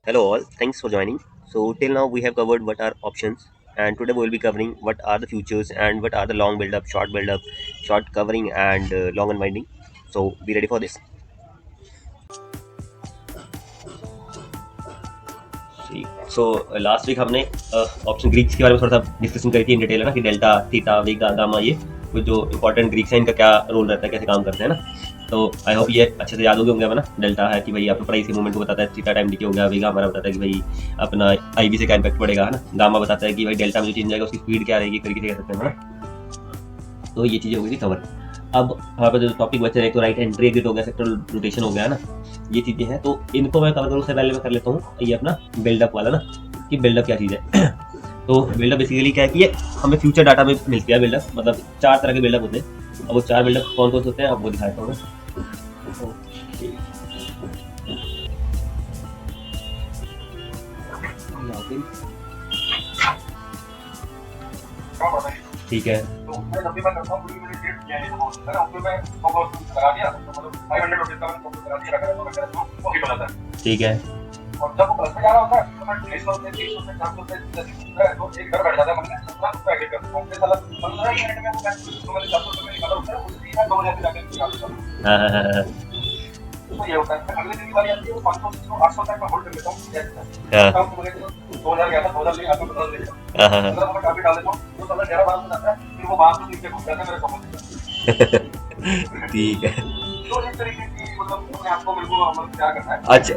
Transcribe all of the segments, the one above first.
Hello all, thanks for joining. So till now we have covered what are options, and today we will be covering what are the futures and what are the long build up, short covering and long unwinding. So be ready for this. So last week हमने option Greeks के बारे में थोड़ा सा discussion करी थी in detail है ना कि डेल्टा थीटा वेगा गामा ये कुछ जो इंपॉर्टेंट ग्रीक्स हैं इनका क्या रोल रहता है कैसे काम करते हैं ना। तो आई होप ये अच्छे से याद हो गए होंगे ना। डेल्टा है कि भाई आपको प्राइस के मूवमेंट को बताता है, थीटा टाइम डी हो गया, वेगा हमारा बताता है कि भाई अपना आईवी से क्या इम्पैक्ट पड़ेगा है ना, गामा बताता है कि भाई डेल्टा में जो चेंज आएगा उसकी स्पीड क्या रहेगी, तरीके से कह सकते हैं ना। तो ये चीज़ें हो गई थी कवर। अब हमारे पास जो टॉपिक बचे एक तो राइट एंट्री एग्जिट हो गया, सेक्टरल रोटेशन हो गया है ना, ये चीज़ें हैं। तो इनको मैं कवर करूँ उससे पहले मैं कर लेता हूँ ये अपना बिल्डअप वाला ना कि बिल्डअप क्या चीज़ है। तो बिल्डअप बेसिकली क्या है कि ये हमें फ्यूचर डाटा में मिलती है बिल्डअप, मतलब 4 तरह के बिल्डअप होते हैं। अब वो 4 बिल्डअप कौन कौन से होते हैं आपको दिखाता हूँ मैं। ठीक है, ठीक है, और जब वो प्लस में जा रहा होता है तो मैं 250 300 400 तो एक घर बैठ जाता है मतलब अपना पैकेट कर तो साला 15 मिनट में वो तो मैंने 400 में निकाला होता है उसी का 2000 जाके निकालता हां तो ये होता है। अगले दिन की बारी आती है वो 500 600 800 तक मैं होल्ड कर लेता हूं। हां तो मुझे 2000 गया था 2000 ले आपको 15 ले हां हां मतलब मैं काफी डाल देता हूं तो साला 11 12 में जाता है फिर वो बाहर से नीचे घुस जाता है मेरे समझ। ठीक है, तो इस तरीके की मतलब अपने आप को बिल्कुल क्या करना है। अच्छा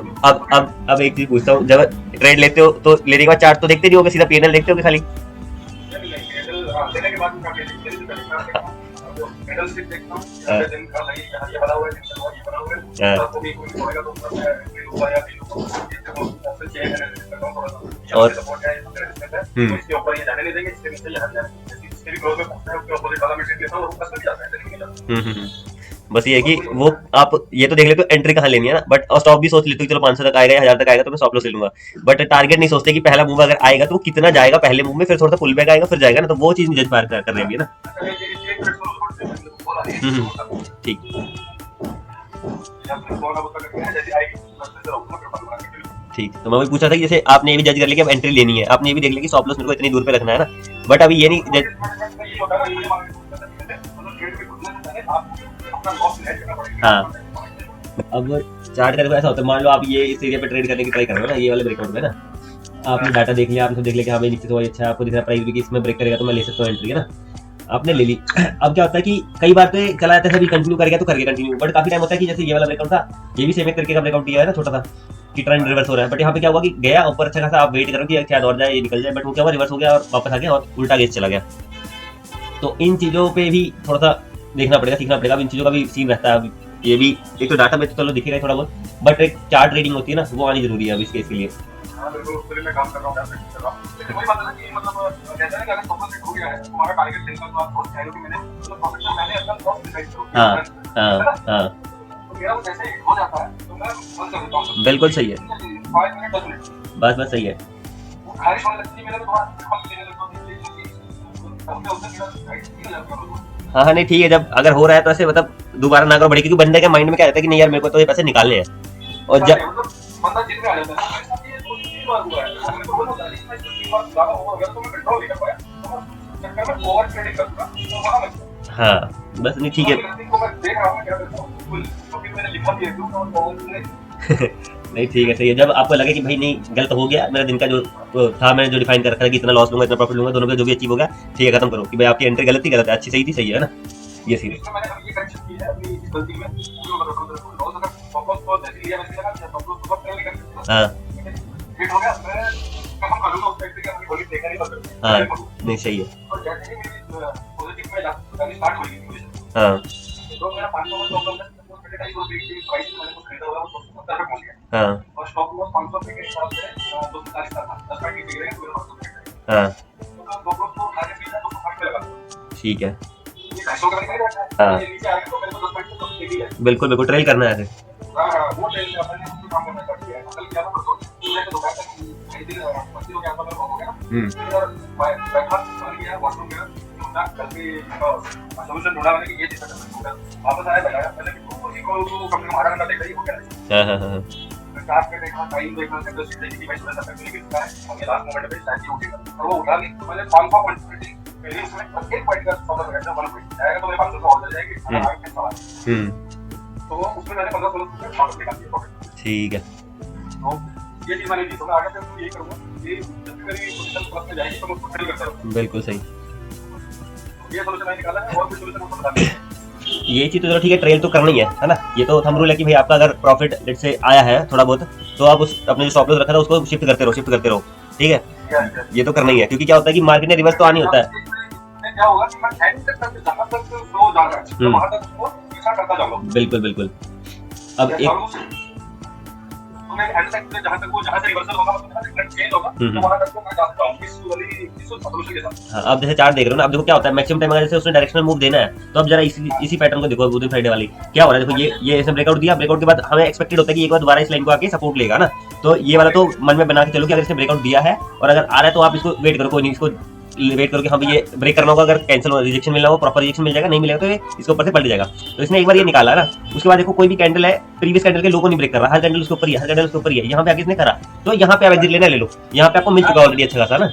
अब एक चीज पूछता हूँ, जब ट्रेड लेते हो तो लेने के बाद चार्ट तो देखते नहीं होगे, सीधा पीएनएल देखते होगे खाली? लेने के बाद और इसके ऊपर ये जाने नहीं देंगे, इसके नीचे यहाँ जाने देंगे, इसके भी ग्रोथ में पहुंचना है उसके ऑपोजिट वाला मैं ट्रेड लेता हूं और वो कस में जाता है नहीं जाता। बस ये है कि वो आप ये तो देख लेते हो एंट्री कहाँ लेनी है ना, बट स्टॉप भी सोच लेते हो चलो 500 तक आएगा या 1000 तक आएगा तो मैं स्टॉप लॉस ले लूंगा। बट टारगेट नहीं सोचते कि पहला मूव अगर आएगा तो वो कितना जाएगा पहले मूव में, फिर थोड़ा सा पुल बैक आएगा फिर जाएगा ना, तो वो चीज जज पार कर रही है ना। ठीक, ठीक। तो मैं वही पूछा था कि जैसे आपने ये भी जज कर लिया कि अब एंट्री लेनी है, आपने ये भी देख लिया कि स्टॉप लॉस मेरे को इतनी दूर पे रखना है ना, बट अभी ये नहीं हाँ। अब चार्ट का देखो ऐसा होता है, मान लो आप ये इस एरिया पे ट्रेड करने की ट्राई कर रहे हो ना, ये वाले ब्रेकआउट में ना, आपने डाटा देख लिया, आपने देख लिया कि हाँ भाई नीचे से वही अच्छा, आपको दिख रहा है प्राइस भी कि इसमें ब्रेक करेगा तो मैं ले सकता हूँ एंट्री है ना, आपने ले ली। अब क्या होता है कि कई बार तो चला जाता है सभी कंटिन्यू कर गया तो करके कंटिन्यू, बट काफी टाइम होता है कि जैसे ये वाला ब्रेकआउट था ये भी सेम एक तरीके का ब्रेकआउट दिया है ना छोटा सा कि ट्रेंड रिवर्स हो रहा है, बट यहाँ पे क्या हुआ कि गया ऊपर अच्छा खासा, आप वेट करो कि शायद और जाए ये निकल जाए, बट वो क्या हुआ रिवर्स हो गया और वापस आ गया और उल्टा गेज चला गया। तो इन चीज़ों पे भी थोड़ा सा देखना पड़ेगा, सीखना पड़ेगा। इन चीज़ों का भी सीन रहता है। अब ये भी एक तो डाटा में तो चलो दिखेगा थोड़ा बहुत, बट एक चार्ट ट्रेडिंग होती है ना वो आनी जरूरी है अब इस केस के लिए। हाँ बिल्कुल, उस लिए मैं काम कर रहा हूँ, लेकिन वही बात है ना कि मतलब कहते हैं कि अगर फोकस हो गया है तुम्हारा टारगेट सेल करना, आपको चाहिए कि मैंने मतलब प्रॉफिट से पहले अपना लॉस डिसाइड करो। हाँ हाँ हाँ, तो मेरा वो जैसे हो जाता है तो मैं बंद कर देता हूँ। बिल्कुल सही है, 5 मिनट 10 मिनट बस सही है। वो खारिश होने लगती है मेरे तो हाँ हाँ, नहीं ठीक है, जब अगर हो रहा है तो ऐसे मतलब दोबारा ना करो बड़ी, क्योंकि बंदे के माइंड में क्या रहता है कि नहीं यार मेरे को तो ये पैसे निकालने हैं, और जब बंदा जिद में आ जाता है हाँ बस नहीं ठीक है। नहीं ठीक है सही है, जब आपको लगे कि भाई नहीं गलत हो गया मेरा दिन का जो था, मैंने जो डिफाइन कर रखा था कि इतना लॉस लूंगा इतना प्रॉफिट लूंगा, दोनों का जो भी अचीव हो गया ठीक है खत्म करो कि भाई आपकी एंट्री गलत थी, गलत है, अच्छी सही थी, सही है ना, ये सीन हाँ हाँ नहीं सही है हाँ हाँ हाँ ठीक है हाँ बिल्कुल बिल्कुल ट्रेल करना है। सोल्यूशन ढूंढा मैंने कि ये चीज वापस आया लगाया पहले भी तो उसी को कम से कम आधा घंटा देख रही हो क्या। चार्ट पे देखा, टाइम देखा, कैपेसिटी देखी, भाई सुबह 7 तक मिल गया है और ये लास्ट मोमेंट पे शायद ही उठेगा और वो उठा ली तो मैंने 500 पॉइंट पड़ी पहले उसमें बस एक पॉइंट का सौदा लगा था 1 पॉइंट आएगा तो मेरे 500 का ऑर्डर जाएगी अगर आगे के सवाल तो उसमें मैंने 15-16 रुपए प्रॉफिट निकाल दिया प्रॉफिट। ठीक है, तो ये चीज मैंने दी तो मैं आगे से ये करूंगा कि जब भी मेरी पोजीशन प्लस में जाएगी तो मैं उसको ट्रेड करता रहूंगा। बिल्कुल सही। ये सोल्यूशन मैंने निकाला है और भी सोल्यूशन उसको बता दिया। ये चीज तो चलो ठीक है, ट्रेल तो करना ही है ना। ये तो थंब रूल है कि भाई आपका अगर प्रॉफिट लेट से आया है थोड़ा बहुत तो आप उस अपने जो स्टॉप लॉस रखा था उसको शिफ्ट करते रहो ठीक है। ये तो करना ही है क्योंकि क्या होता है कि मार्केट में रिवर्स तो आनी होता है। क्या होगा कि मैं एंड तक जहां तक फ्लो जा रहा है तो वहां तक उसको पीछा करता जाऊंगा। बिल्कुल बिल्कुल। अब एक तो मैं एंड तक जहां तक वो जहां से रिवर्सल होगा मतलब जहां से ट्रेंड चेंज होगा तो वहां तक मैं जा सकता हूं इस सोल्यूशन के साथ। हाँ, अब जैसे चार्ट देख रहे हो ना, अब देखो क्या होता है मैक्सिमम टाइम अगर जैसे उसने डायरेक्शनल मूव देना है तो अब जरा इसी पैटर्न को देखो गुड फ्राइडे वाली क्या हो रहा है। देखो ये ऐसे ब्रेकआउट दिया, ब्रेकआउट के बाद हमें एक्सपेक्टेड होता है कि एक बार दोबारा इस लाइन को आके सपोर्ट लेगा ना। तो ये वाला तो मन में बना के चलो कि अगर इसने ब्रेकआउट दिया है और अगर आ रहा है तो आप इसको वेट करो, कोई नहीं, इसको वेट करो कि हम ये ब्रेक करना होगा, अगर कैंसिल रिजेक्शन मिलना हो प्रॉपर रिजेक्शन मिल जाएगा, नहीं मिलेगा तो ये इसके ऊपर से पलट जाएगा। तो इसने एक बार ये निकाला ना, उसके बाद देखो कोई भी कैंडल है प्रीवियस कैंडल के लो को नहीं ब्रेक कर रहा, हर कैंडल उसके ऊपर ही है, हर कैंडल उसके ऊपर ही है। यहाँ पे आगे इसने करा तो यहाँ पे आप एग्जिट लेना ले लो, यहाँ पे आपको मिल चुका ऑलरेडी अच्छा खासा ना।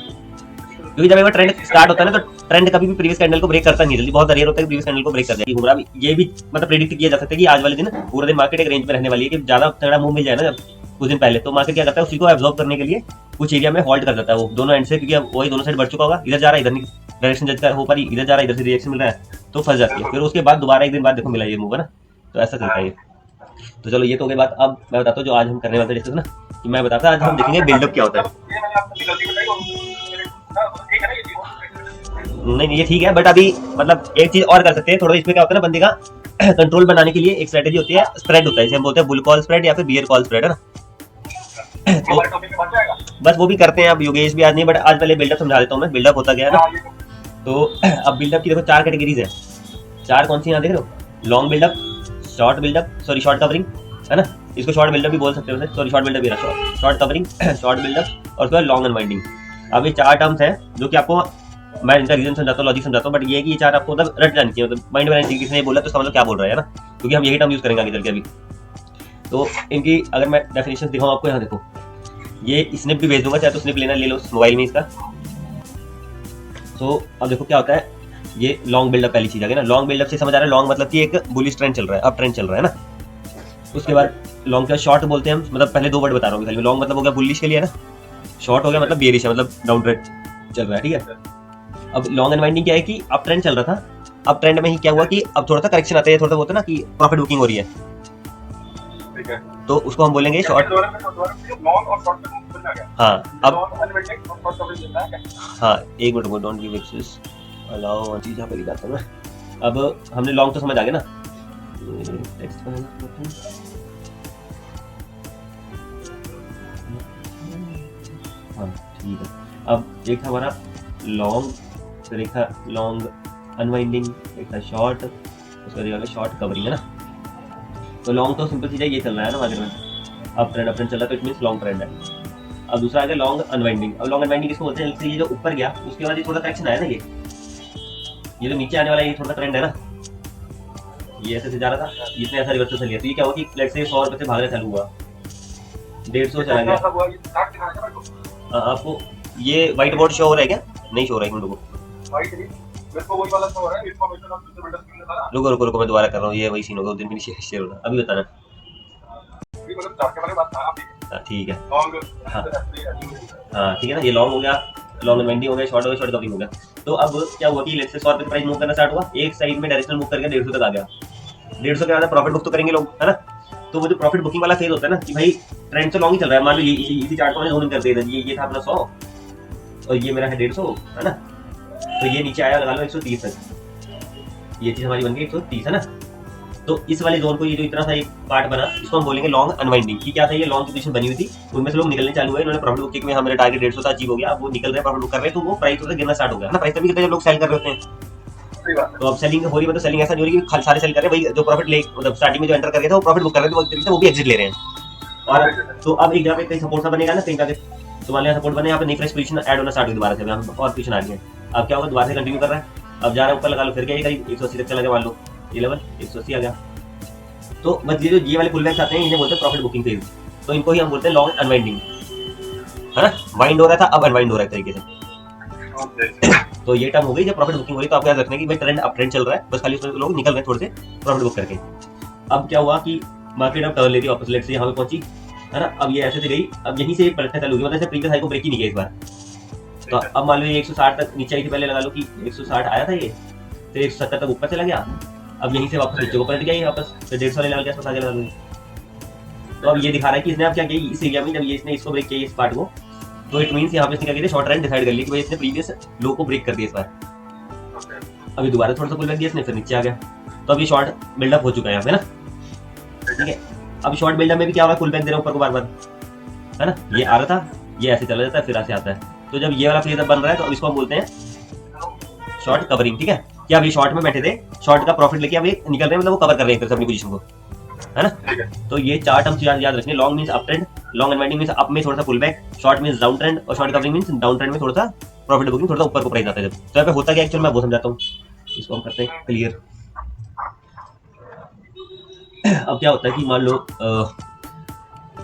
क्योंकि जब एक ट्रेंड स्टार्ट होता है ना तो ट्रेंड कभी भी प्रीवियस कैंडल को ब्रेक करता नहीं जल्दी, बहुत रेयर होता है कि प्रीवियस कैंडल को ब्रेक कर जाए घूमरा। ये भी मतलब प्रेडिक्ट किया जा सकता है कि आज वाले दिन पूरा दिन मार्केट एक रेंज में रहने वाली है कि ज्यादा तगड़ा मूव मिल जाए ना जब कुछ दिन पहले, तो मार्केट क्या करता है उसी को एब्जॉर्ब करने के लिए कुछ एरिया में होल्ड कर देता है वो दोनों एंड से, क्योंकि अब वही दोनों साइड बढ़ चुका होगा, इधर जा रहा है इधर नहीं डायरेक्शन जज कर हो पा रही, इधर जा रहा है इधर से रिएक्शन मिल रहा है तो फंस जाती है। फिर उसके बाद दोबारा एक दिन बाद देखो मिला ये मूव है ना, तो ऐसा चलता है ये। तो चलो ये तो हो गई बात। अब मैं बताता हूँ जो आज हम करने वाले डिस्कस ना, कि मैं बताता आज हम देखेंगे बिल्डअप क्या होता है। नहीं ये ठीक है, बट अभी मतलब एक चीज और कर सकते हैं थोड़ा, इसमें क्या होता है ना बंदे का कंट्रोल बनाने के लिए एक स्ट्रेटेजी होती है, स्प्रेड होता है, जैसे हम बोलते हैं बुल कॉल स्प्रेड या फिर बियर कॉल स्प्रेड है ना। तो बस वो भी करते हैं, अब योगेश भी आज नहीं, बट आज पहले बिल्डअप समझा देता हूँ मैं, बिल्डअप होता गया है ना। तो अब बिल्डअप की देखो 4 कैटेगरीज है, 4 कौन सी यहाँ देख रहे हो, long buildup, short buildup, sorry short covering है ना, इसको शॉर्ट बिल्डअप भी बोल सकते हो, सॉरी शॉर्ट बिल्डअप ही रहा, शॉर्ट कवरिंग, शॉर्ट बिल्डअप और उसके बाद लॉन्ग अनवाइंडिंग। अब ये 4 टर्म्स हैं जो कि आपको मैं इनका रीजन समझाता हूँ, लॉजिक समझाता हूँ, बट ये है कि ये 4 आपको मतलब रट जानी चाहिए, मतलब माइंड में रहनी चाहिए, किसने बोला तो समझ लो क्या बोल रहा है ना, क्योंकि हम यही टर्म यूज करेंगे आगे चल के अभी। तो इनकी अगर मैं डेफिनेशन दिखाऊँ आपको, यहाँ देखो ये स्नैप भी भेज दूंगा, चाहे तो स्नैप लेना ले लो मोबाइल में इसका। तो अब देखो क्या होता है, ये लॉन्ग बिल्डअप पहली चीज आ गई ना, लॉन्ग बिल्डअप से समझ आ रहा है, लॉन्ग मतलब कि एक बुलिश ट्रेंड चल रहा है, अब ट्रेंड चल रहा है ना। उसके बाद लॉन्ग का शॉर्ट बोलते हैं हम, मतलब पहले 2 वर्ड बता रहा हूँ खाली, लॉन्ग मतलब हो गया बुलिश के लिए ना, शॉर्ट हो गया मतलब बेरिश है, मतलब डाउन ट्रेंड चल रहा है, ठीक है। अब लॉन्ग अनवाइंडिंग क्या है कि अब ट्रेंड चल रहा था, अब ट्रेंड में ही क्या हुआ कि अब थोड़ा सा करेक्शन आता है, थोड़ा सा होता है ना कि प्रॉफिट बुकिंग हो रही है, तो उसको हम बोलेंगे शॉर्ट। हाँ अब हाँ एक मिनट को डोंट गिव एक्सेस अलाउ चीज यहाँ पे लिखा था मैं। अब हमने लॉन्ग तो समझ आ गया ना, टेक्स्ट हाँ ठीक है। अब एक था हमारा लॉन्ग, फिर एक था लॉन्ग अनवाइंडिंग, एक था शॉर्ट, उसका दिया शॉर्ट कवरिंग है ना। तो लॉन्ग तो सिंपल चीज है, ये चल रहा है ना मार्केट में, अब ट्रेंड चल रहा है तो इट मींस लॉन्ग ट्रेंड है। अब दूसरा आ गया लॉन्ग अनवाइंडिंग। अब लॉन्ग अनवाइंडिंग किसको बोलते हैं, ये जो ऊपर गया उसके बाद ये थोड़ा करेक्शन आया ना, ये जो नीचे आने वाला ये थोड़ा ट्रेंड है ना, ये ऐसे से जा रहा था, इसने ऐसा रिवर्सल लिया, तो ये क्या हुआ कि लेट्स से 100 रुपए से भागना चालू हुआ, 150 चला गया। आपको ये व्हाइट बोर्ड शो हो रहा है क्या, नहीं शो हो रहा है, रुको रुको मैं दोबारा कर रहा हूँ, ये वही सीन होगा, उस दिन भी शेयर होगा, अभी बताना। ठीक है हाँ ठीक है ना, ये लॉन्ग हो गया, लॉन्ग अनवाइंडिंग हो गया, शॉर्ट हो गया, शॉर्ट कवरिंग हो गया। तो अब क्या हुआ कि लेट्स से 100 रुपए प्राइस मूव करना स्टार्ट हुआ, एक साइड में डायरेक्शनल मूव करके 150 तक आ गया, 150 के बाद प्रॉफिट बुक तो करेंगे लोग है ना। तो वो जो प्रॉफिट बुकिंग वाला फेज होता है ना कि भाई ट्रेंड तो लॉन्ग ही चल रहा है, मान लो इसी चार्ट को मैंने जोन कर दिया, ये था अपना 100 और ये मेरा है 150 है ना, तो ये नीचे आया लगा लो 130 तक, ये चीज हमारी बन गई 130 है ना। तो इस वाले जोन को ये जो इतना सा एक पार्ट बना, इसको हम बोलेंगे लॉन्ग अनवाइंडिंग। की क्या था, ये लॉन्ग पोजीशन बनी हुई थी, उनमें से लोग निकलने चालू हुए, इन्होंने प्रॉफिट बुक किया कि हमारा टारगेट 150 था अचीव हो गया, अब वो निकल रहे हैं प्रॉफिट बुक कर रहे हैं, तो वो प्राइस थोड़ा गिरना स्टार्ट हो गया ना। प्राइस तभी गिरता है जब लोग सेल कर रहे होते हैं, तो अब सेलिंग हो रही है, मतलब सेलिंग ऐसा नहीं हो रही कि सारे सेल कर रहे हैं, भाई जो प्रॉफिट ले मतलब स्टार्टिंग में जो एंटर कर गए थे वो प्रॉफिट बुक कर रहे थे, वो भी एग्जिट ले रहे हैं। और तो अब एक जगह पे कहीं सपोर्ट सा बनेगा ना, कहीं पे तो मान लिया सपोर्ट बने, यहाँ पे नई फ्रेश पोजीशन ऐड होना स्टार्ट हुई दोबारा से, और पोजीशन आ गई है। अब क्या होगा, दोबारा से कंटिन्यू कर रहा है, अब जा रहा है ऊपर लगा लो, फिर क्या करीब 180 तक चला गया, मान लो ये लेवल 180 आ गया। तो बस ये जो ये वाले पुल बैक्स आते हैं इन्हें बोलते हैं प्रॉफिट बुकिंग फेज। तो इनको ही हम बोलते हैं लॉन्ग अनवाइंडिंग, है ना। वाइंड हो रहा था, अब अनवाइंड हो रहा है एक तरीके से। तो ये टर्म हो गई जब प्रॉफिट बुकिंग हो रही, तो आपको याद रखना है कि भाई ट्रेंड अप ट्रेंड चल रहा है, बस खाली उसमें लोग निकल रहे हैं थोड़े से प्रॉफिट बुक करके। अब क्या हुआ कि मार्केट अब टर्न ले रही वापस, लेट से यहाँ पे पहुंची, है ना। अब ये ऐसे से गई, अब यहीं से पलटना चालू होगी, मतलब प्रीवियस हाई को ब्रेक ही नहीं किया इस बार। तो अब मान लो ये 160 तक नीचे आई थी, पहले लगा लो कि 160 आया था ये, फिर 170 तक ऊपर चला गया, अब यहीं से वापस नीचे को पलट गया, वापस फिर 150 वाले लेवल के आसपास आ गया। तो अब ये दिखा रहा है कि इसने अब क्या किया इस एरिया में, जब ये इसने इसको ब्रेक किया इस पार्ट को, तो इट मींस यहाँ पे इसने क्या किया, शॉर्ट ट्रेंड डिसाइड कर लिया कि भाई इसने प्रीवियस लो को ब्रेक कर दिया इस बार। अभी दोबारा थोड़ा सा पुल बैक दिया इसने, फिर नीचे आ गया, तो अभी शॉर्ट बिल्डअप हो चुका है यहाँ पे ना, ठीक है। अब शॉर्ट बिल्डअप में भी क्या हो रहा है, पुल बैक दे रहा है ऊपर को बार बार, है ना। ये आ रहा था, ये ऐसे चला जाता है, फिर ऐसे आता है, तो जब ये वाला फेज बन रहा है तो अब इसको हम बोलते हैं शॉर्ट कवरिंग, ठीक है। कि अब ये शॉर्ट में बैठे थे, शॉर्ट का प्रॉफिट लेके अब ये निकल रहे हैं, मतलब वो कवर कर रहे हैं फिर से अपनी पोजीशन को, है ना। तो ये चार टर्म्स याद रखने, long means up trend, long unwinding means up में थोड़ा सा pull back, short means down trend, और short covering means down trend में थोड़ा सा प्रॉफिट बुकिंग, थोड़ा सा ऊपर को प्राइस आता है जब। तो यहाँ पे होता क्या एक्चुअल में वो समझाता हूँ, इसको हम करते हैं क्लियर। अब क्या होता है कि मान लो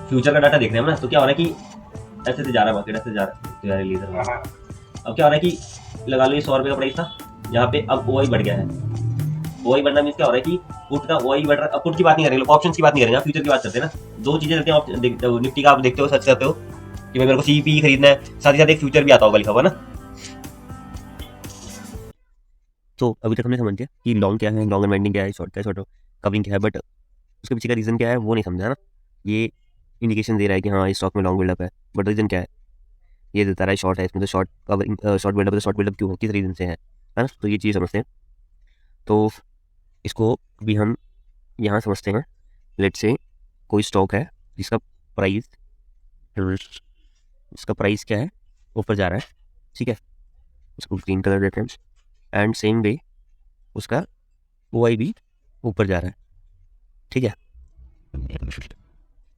फ्यूचर का डाटा देख रहे हैं ना, तो क्या हो रहा है कि ऐसे से जा रहा है मार्केट, ऐसे जा रहा है लेजर। अब क्या हो रहा है कि लगा लो ये 100 रुपये का प्राइस था, यहाँ पे अब ओआई बढ़ गया है। ओआई बढ़ना मींस क्या हो रहा है कि पुट का ओआई बढ़ रहा है। अब पुट की बात नहीं करेंगे, ऑप्शन की बात नहीं करेंगे, फ्यूचर की बात करते हैं ना। दो चीजें रहती हैं निफ्टी का, आप देखते हो सर्च करते हो कि भाई मेरे को सीपी खरीदना है, साथ ही साथ एक फ्यूचर भी आता होगा लिखा हुआ ना। तो अभी तक हमने समझ लिया कि लॉन्ग क्या है, लॉन्ग अनवाइंडिंग क्या है, शॉर्ट क्या है, शॉर्ट कवरिंग क्या है, बट उसके पीछे का रीजन क्या है वो नहीं समझा ना। ये इंडिकेशन दे रहा है कि हाँ इस स्टॉक में लॉन्ग बिल्डअप है, बट रीजन क्या है ये देता रहा है शॉर्ट है इसमें, तो शॉर्ट कवरिंग शॉर्ट बिल्डअप, तो शॉर्ट बिल्डअप क्यों, किस रीजन से है ना। तो ये चीज़ समझते हैं, तो इसको भी हम यहाँ समझते हैं। लेट से कोई स्टॉक है जिसका प्राइस क्या है, ऊपर जा रहा है, ठीक है, उसको ग्रीन कलर देते हैं, एंड सेम वे उसका ओआई भी ऊपर जा रहा है, ठीक है।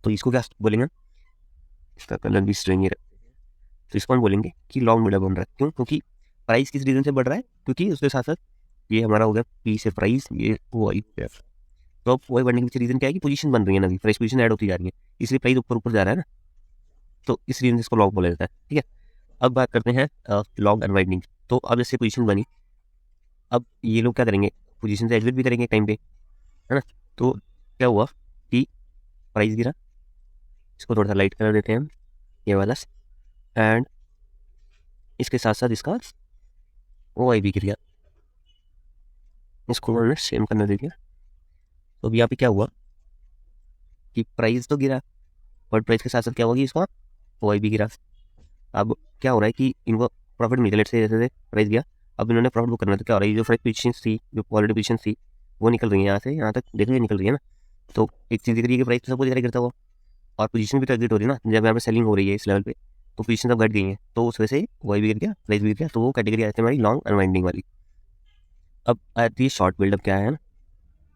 तो इसको क्या बोलेंगे, इसका कलर भी स्ट्रेंज, तो इसको हम बोलेंगे कि लॉन्ग बिल्डअप बन रहा है। क्यों, क्योंकि प्राइस किस रीजन से बढ़ रहा है, क्योंकि उसके साथ साथ ये हमारा हो गया पी से प्राइस, ये ओआई, तो अब ओआई बढ़ने के पीछे रीजन क्या है कि पोजीशन बन रही है, नवी फ्रेश पोजीशन ऐड होती जा रही है, इसलिए प्राइस ऊपर ऊपर जा रहा है ना, तो इस रीजन से इसको लॉन्ग बोला जाता है, ठीक है। अब बात करते हैं लॉन्ग अनवाइंडिंग। तो अब जैसे पोजीशन बनी, अब ये लोग क्या करेंगे, पोजीशन से एग्जिट भी करेंगे टाइम पे, है ना। तो क्या हुआ कि प्राइस गिरा, इसको थोड़ा सा लाइट कलर देते हैं हम, ये वाला, एंड इसके साथ साथ इसका ओआई भी गिर गया, इसको हमने सेम करना दे दिया। तो अब यहाँ पे क्या हुआ कि प्राइस तो गिरा, बट प्राइस के साथ साथ क्या हुआ कि इसका ओआई भी गिरा। अब क्या हो रहा है कि इनको प्रॉफिट मिल गया, लेट से जैसे प्राइस गया, अब इन्होंने प्रॉफिट बुक करना है, तो क्या हो रहा है, जो फ्रेश पोजीशन थी, जो पॉजिटिव पोजीशन थी, वो निकल रही है यहाँ से यहाँ तक, देखिए निकल रही है ना। तो एक चीज़ दिख रही है कि प्राइस तो सबको दिख गिरता हुआ, और पोजीशन भी तो एग्जिट हो रही है ना, जब यहाँ पे सेलिंग हो रही है इस लेवल पे, तो पोजीशन सब घट गई है, तो उस वजह से ओआई भी गिर गया, प्राइस भी गिर गया, तो वो कैटेगरी आती है हमारी लॉन्ग अनवाइंडिंग वाली। अब आती है शॉर्ट बिल्डअप क्या है ना।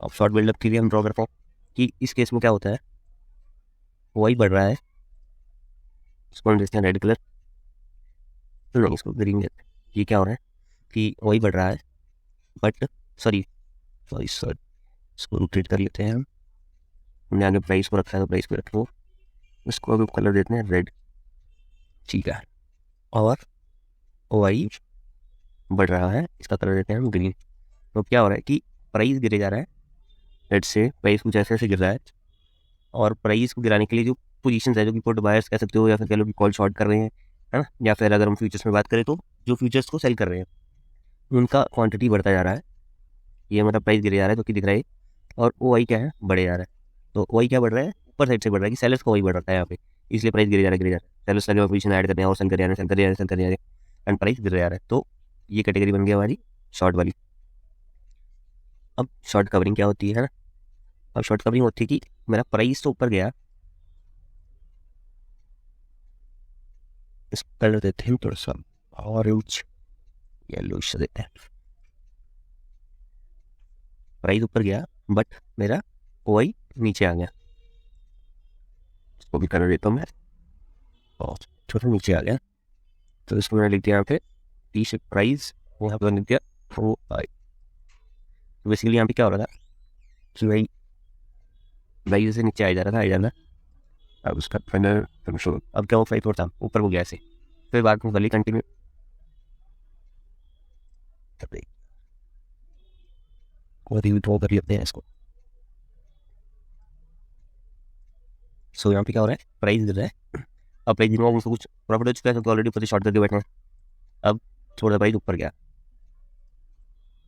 अब शॉर्ट बिल्डअप के लिए हम ड्रॉ करते हैं कि इस केस में क्या होता है, ओआई बढ़ रहा है, इसको हम देखते हैं रेड कलर, नहीं इसको ग्रीन देते हैं। ये क्या हो रहा है कि ओआई बढ़ रहा है, बट सॉरी इसको रोटेट कर लेते हैं हम, हमने आगे प्राइस को रखा है तो प्राइस को रखो, इसको अभी कलर देते हैं रेड, ठीक है। और ओआई बढ़ रहा है, इसका कलर देते हैं हम ग्रीन। तो क्या हो रहा है कि प्राइस गिरे जा रहा है, लेट से प्राइस कुछ ऐसे गिर रहा है, और प्राइस को गिराने के लिए जो पोजीशंस है, जो कि पुट बायर्स कह सकते हो, या फिर कह लो कि कॉल शॉर्ट कर रहे हैं, है ना, या फिर अगर हम फ्यूचर्स में बात करें तो जो फ्यूचर्स को सेल कर रहे हैं उनका क्वांटिटी बढ़ता जा रहा है, ये मतलब प्राइस गिरे जा रहा है, जो कि दिख रहा है। और ओआई क्या है, बढ़े जा रहा है। तो ओआई क्या बढ़ रहा है, ऊपर साइड से बढ़ रहा है कि सेलर्स का ओआई बढ़ रहा है यहाँ पे, इसलिए प्राइस गिरे जा रहा है। सेलर्स लगे पोजीशन ऐड कर रहे हैं और सेल कर रहे हैं, सेल कर रहे हैं, सेल कर रहे हैं, एंड प्राइस गिर जा रहा है। तो ये कैटेगरी बन गई हमारी शॉर्ट वाली। अब शॉर्ट कवरिंग क्या होती है ना, अब शॉर्ट कवरिंग होती है कि मेरा प्राइस तो ऊपर गया, इस कलर देते हैं थोड़ा सा ऑरेंज येलो से देते हैं, प्राइस ऊपर गया बट मेरा ओआई नीचे आ गया, इसको भी कलर देता हूँ मैं, और थोड़ा नीचे आ गया, तो इसको मैंने लिख दिया यहाँ पे टी से प्राइस, यहाँ पर लिख दिया ओआई। तो बेसिकली यहाँ पे क्या हो रहा था कि भाई प्राइस से नीचे आ जा रहा था, अब उसका फाइनल कंट्रोल अब क्या वो फ्लाई थोड़ा था ऊपर हो गया ऐसे, फिर बाद में गली कंटिन्यू विड्रॉ कर लेते हैं इसको। सो यहाँ पे क्या हो रहा है, प्राइस गिर रहा है। अब प्राइस गिरवा मुझको कुछ प्रॉफिट हो चुका है, तो ऑलरेडी ऊपर से शॉर्ट करके बैठे हैं। अब थोड़ा प्राइस ऊपर गया,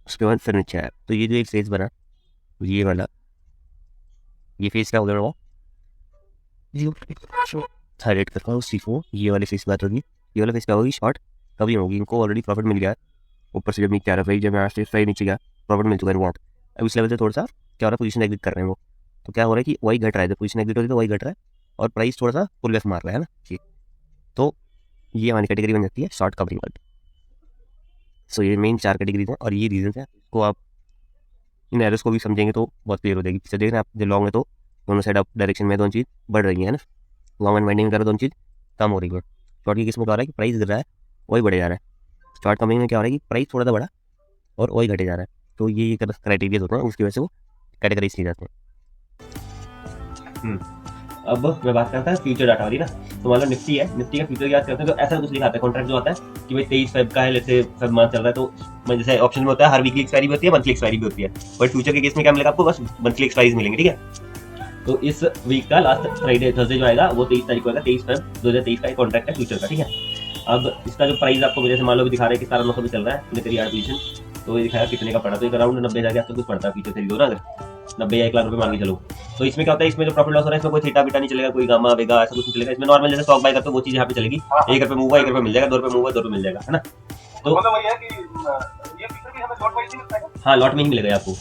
उसके बाद फिर नीचे आया। तो ये जो एक फेज बना, ये वाला, ये फेज क्या हो गया वो थायरेट करता हूँ C4, ये वाले फेस बात होगी। ये वाला फेस क्या होगी, शॉर्ट कभी होगी, इनको ऑलरेडी प्रॉफिट मिल गया है। ऊपर से जब नीचे आ रहा है, जब यहाँ से फ्राई नीचे गया, प्रॉफिट मिल चुका है वहाँ। अब इस लेवल से थोड़ा सा क्या हो रहा है, पोजीशन एग्जिट कर रहे हैं वो। तो क्या हो रहा है कि वही घट रहा है, जब पोजीशन एग्जिट होती है तो वही घट रहा है, और प्राइस थोड़ा सा पुल बैक मार रहा है ना जी। तो ये हमारी कैटेगरी बन जाती है शॉर्ट कवरिंग वाली। सो ये मेन 4 कैटेगरीज हैं, और ये रीजन है। इसको आप इन एरर्स को भी समझेंगे तो बहुत क्लियर हो जाएगी। जैसे देख रहे हैं आप, जो लॉन्ग है तो दोनों साइड अप डायरेक्शन में दोनों चीज़ बढ़ रही है ना, लॉन्ग एंड वाइंडिंग कर दोनों चीज़ कम हो रही है। शॉर्ट की किस्म क्या हो रहा है कि प्राइस गिर रहा है, वही बढ़े जा रहा है। शॉर्ट कवरिंग में क्या हो रहा है कि प्राइस थोड़ा सा बढ़ा और वही घटे जा रहा है। तो ये क्राइटेरिया होते हैं, उसकी वजह से वो कैटेगराइज किए जाते हैं। अब मैं बात करता है फ्यूचर डाटा वाली ना। तो मान लो निफ्टी है, निफ्टी का फ्यूचर याद करते हैं तो ऐसा कुछ लिखा आता है कॉन्ट्रैक्ट जो आता है कि भाई 23 फेब का है, जैसे फेब मंथ चल रहा है, तो जैसे ऑप्शन में होता है हर वीकली एक्सपायरी भी होती है, मंथली एक्सपायरी भी होती है। बट फ्यूचर के केस में क्या मिलेगा आपको, बस मंथली एक्सपायरीज मिलेंगे, ठीक है। तो इस वीक का लास्ट फ्राइडे थर्सडे जो आएगा वो 23 तारीख को आएगा, 23 फेब 2023 का कॉन्ट्रैक्ट है फ्यूचर का, ठीक है। अब इसका जो प्राइस आपको जैसे मान लो भी दिखा रहा है कि 17,900 भी चल रहा है, मेरी पोजीशन तो ये दिखाया कितने का पड़ा, तो एक अराउंड 90,000 के आसपास कुछ पड़ता है फ्यूचर खरीदो ना, अगर 90 या 1 लाख रुपए मान के चलो। तो इसमें क्या होता है, इसमें जो प्रॉफिट लॉस हो रहा है, इसमें कोई थीटा बीटा नहीं चलेगा, कोई गामा वेगा ऐसा कुछ नहीं चलेगा। इसमें नॉर्मल जैसे स्टॉक बाय करते हो वो चीज यहाँ पे चलेगी, 1 रुपए मूव हुआ 1 रुपए मिल जाएगा, 2 रुपए मूव हुआ 2 रुपए मिल जाएगा, है ना। तो मतलब वही है कि ये फीचर भी हमें लॉट वाइज ही मिलता है। हाँ, लॉट में ही मिलेगा आपको।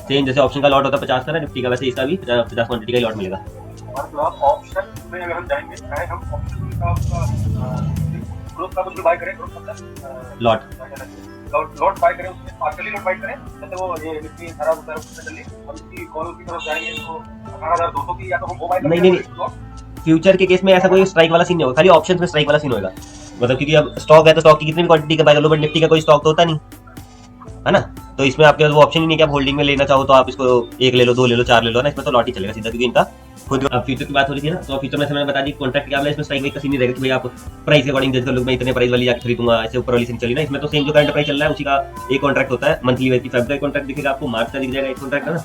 सेम जैसे ऑप्शन का लॉट होता है 50 का ना निफ्टी का, वैसे इसका भी 50 क्वांटिटी का लॉट मिलेगा। और जो आप ऑप्शन में अगर हम जाएंगे, चाहे हम ऑप्शन का ग्रुप का कुछ बाय करें, ग्रुप मतलब लॉट बाय करें, उसमें पार्शियली लॉट बाय करें, जैसे वो ये निफ्टी 18,000 रुपए चली और इसकी कॉल की तरफ जाएंगे तो 18,200 की, या तो हम वो बाय करें। नहीं, फ्यूचर के केस में ऐसा कोई स्ट्राइक वाला सीन नहीं होगा, खाली ऑप्शंस में स्ट्राइक वाला सीन होगा। मतलब क्योंकि अब स्टॉक है तो स्टॉक की कितनी भी क्वांटिटी का बाय कर लो, बट निफ्टी का कोई स्टॉक तो होता नहीं है ना। तो इसमें आपके पास वो ऑप्शन ही नहीं कि आप होल्डिंग में लेना चाहो तो आप इसको 1 ले लो, 2 ले लो, 4 ले लो ना, इसमें तो लॉट ही चलेगा सीधा, क्योंकि इनका खुद। अब फ्यूचर की बात हो रही थी ना, तो फ्यूचर में मैंने बता दी कॉन्ट्रैक्ट क्या है, इसमें स्ट्राइक रेट का सीन नहीं रहेगा कि भाई आप प्राइस के अकॉर्डिंग जज कर लो, मैं इतने प्राइस वाली जाके खरीदूंगा, ऐसे ऊपर वाली सीन चली ना। इसमें तो सेम जो करंट प्राइस चल रहा है उसी का एक कॉन्ट्रैक्ट होता है मंथली बेसिस। फेब का कॉन्ट्रैक्ट दिखेगा आपको, मार्च का दिख जाएगा एक कॉन्ट्रैक्ट, है ना।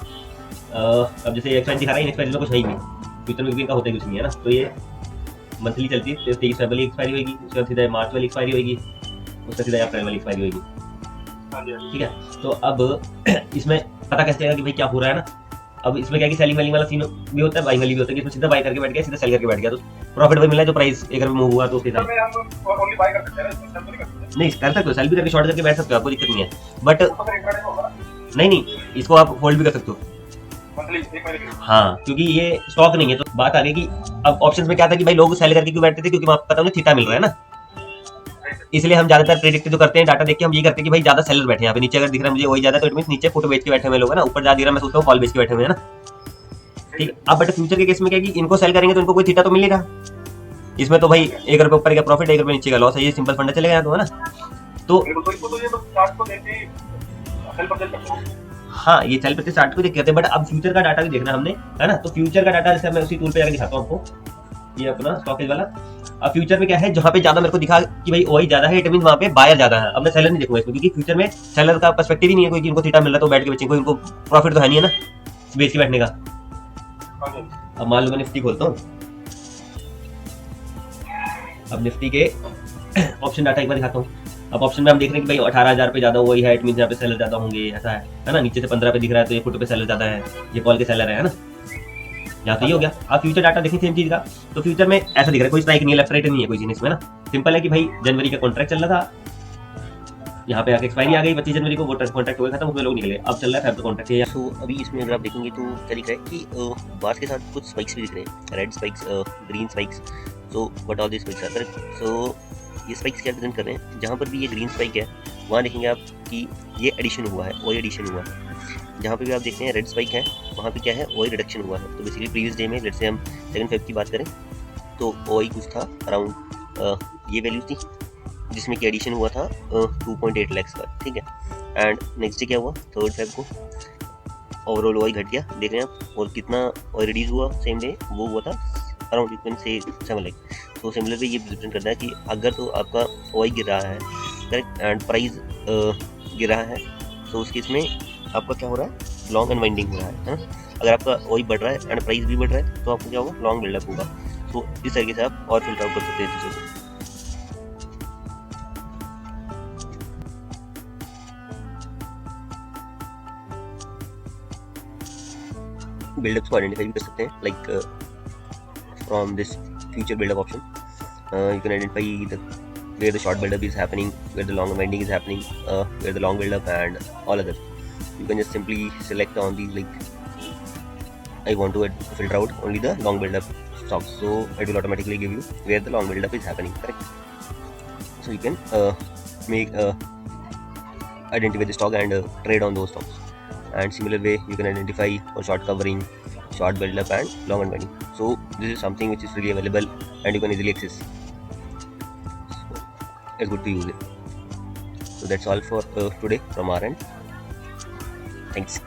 अब जैसे एक्सपायरी दिखा रहा है, एक्सपायरी में कुछ है ही नहीं, फ्यूचर में भी का होता है कुछ नहीं, है ना। तो ये मंथली चलती है, 23 फेब वाली एक्सपायरी होगी, उसके बाद सीधा मार्च वाली एक्सपायरी होगी, उसके सीधा अप्रैल वाली एक्सपायरी होगी, ठीक है। तो अब इसमें पता कैसे चलेगा कि भाई क्या हो रहा है ना। अब इसमें क्या कि सेलिंग वेलिंग वाला सीन भी होता है, बाइंग वाली भी होता है, कि इसमें सीधा बाय करके बैठ गया, सीधा सेल करके बैठ गया, तो प्रॉफिट भी मिला है। जो प्राइस 1 रुपए मूव हुआ तो उसके हिसाब में हम ओनली बाय कर सकते हैं, इसमें सेल तो नहीं कर सकते। नहीं कर सकते हो, सेल भी करके शॉर्ट करके बैठ सकते हो, आपको दिक्कत नहीं है। बट तो फिर इंट्राडे में होगा नहीं, इसको आप होल्ड भी कर सकते हो मंथली 1 महीने के लिए। हाँ, क्योंकि ये स्टॉक नहीं है। तो बात आ गई कि अब ऑप्शंस में क्या था कि भाई लोग सेल करके क्यों बैठते थे, क्योंकि वहाँ पता उन्हें थीटा मिल रहा है ना। इसलिए हम ज्यादातर प्रेडिक्ट जो करते हैं डाटा देख के, हम ये करते हैं कि भाई ज्यादा सेलर बैठे हैं यहाँ पे, नीचे अगर दिख रहा है मुझे वही ज्यादा, तो इट मींस नीचे पुट बेच के बैठे हुए लोग है ना, ऊपर ज्यादा दिख रहा है मैं सोचता हूँ कॉल बेच के बैठे हुए हैं ना, ठीक है। अब बट फ्यूचर के केस में क्या है कि इनको सेल करेंगे तो इनको कोई थीटा तो मिलेगा। इसमें तो भाई 1 रुपए ऊपर का प्रॉफिट, 1 रुपए नीचे का लॉस है, ये सिंपल फंडा चलेगा तो, है ना। तो ये तो चार्ट को देख के सेल परचेज करते हैं। हाँ, ये सेल परचेज चार्ट को देख के करते हैं, बट अब फ्यूचर का डाटा भी देखना हमने, है ना। तो फ्यूचर का डाटा जैसे मैं उसी टूल पे जाकर दिखाता हूँ आपको, ये अपना स्टॉकेज वाला। अब फ्यूचर में क्या है, जहाँ पे ज्यादा मेरे को दिखा कि भाई ओआई ज्यादा है, इट मींस वहाँ पे बायर ज्यादा है। अब मैं सेलर नहीं देखूंगा इसमें, क्योंकि फ्यूचर में सेलर का पर्सपेक्टिव ही नहीं है कोई कि उनको थीटा मिल रहा है तो बैठ के बेचेंगे, कोई उनको प्रॉफिट तो है नहीं है ना बेच के बैठने का। अब मान लो मैं निफ्टी खोलता हूँ, अब निफ्टी के ऑप्शन डाटा एक बार दिखाता हूँ। अब ऑप्शन में हम देख रहे हैं कि भाई 18,000 पे ज्यादा वही है, इट मींस यहाँ पे सेलर ज्यादा होंगे, ऐसा है ना। नीचे से 15 पे दिख रहा है तो ये पुट पे सेलर ज्यादा है, ये कॉल के सेलर है ना। यहाँ तो ये हो गया। आप फ्यूचर डाटा देखें सेम चीज का, तो फ्यूचर में ऐसा दिख रहा है, कोई स्ट्राइक नहीं है, लेफ्ट राइट नहीं है कोई चीज इसमें ना। सिंपल है कि भाई जनवरी का कॉन्ट्रैक्ट चल रहा था, यहाँ पे आके एक्सपायरी आ गई 25 जनवरी को, वो कॉन्ट्रैक्ट हो गया खत्म, उसमें लोग निकले। अब चल रहा है फेब कॉन्ट्रैक्ट है। तो अभी इसमें अगर आप देखेंगे तो क्या दिख रहा है कि बार्स के साथ कुछ स्पाइक्स भी दिख रहे हैं, red spikes, green spikes. So what all this spikes are correct. So ये स्पाइक्स क्या रिप्रेजेंट कर रहे हैं, जहाँ पर भी ये ग्रीन स्पाइक है वहाँ देखेंगे आप कि ये एडिशन हुआ है, वही एडिशन हुआ है। जहाँ पे भी आप देखते हैं रेड स्पाइक है, वहाँ पे क्या है, वही रिडक्शन हुआ है। तो बेसिकली प्रीवियस डे में लेट्स से हम 2 फेब की बात करें तो ओआई कुछ था अराउंड ये वैल्यू थी, जिसमें कि एडिशन हुआ था 2.8 लाख का, ठीक है। एंड नेक्स्ट डे क्या हुआ, 3 फेब को ओवरऑल ओआई घट गया, देख रहे हैं आप। और कितना ओआई रिड्यूस हुआ सेम डे, वो हुआ था around you can say 7 lakh. तो सिमिलर वे ये डिपेंड करता है कि अगर तो आपका ओआई गिर रहा है करेक्ट एंड प्राइस गिर रहा है, तो उस केस में आपका क्या हो रहा है, लॉन्ग अनवाइंडिंग हो रहा है ना। अगर आपका ओआई बढ़ रहा है एंड प्राइस भी बढ़ रहा है तो आपको क्या होगा, लॉन्ग बिल्डअप होगा। तो इस तरीके से आप और फिल्टर आउट कर सकते हैं चीज़ों को। बिल्डअप्स को आइडेंटिफाई भी कर सकते हैं, like from this future buildup option you can identify where the short buildup is happening, where the long winding is happening, where the long buildup and all others. You can just simply select on these, like I want to filter out only the long buildup stocks, so it will automatically give you where the long buildup is happening, correct? So you can make identify the stock and trade on those stocks. And similar way you can identify for short covering, short buildup and long unwinding. So this is something which is really available and you can easily access. It's good to use it. So that's all for today from our end. Thanks.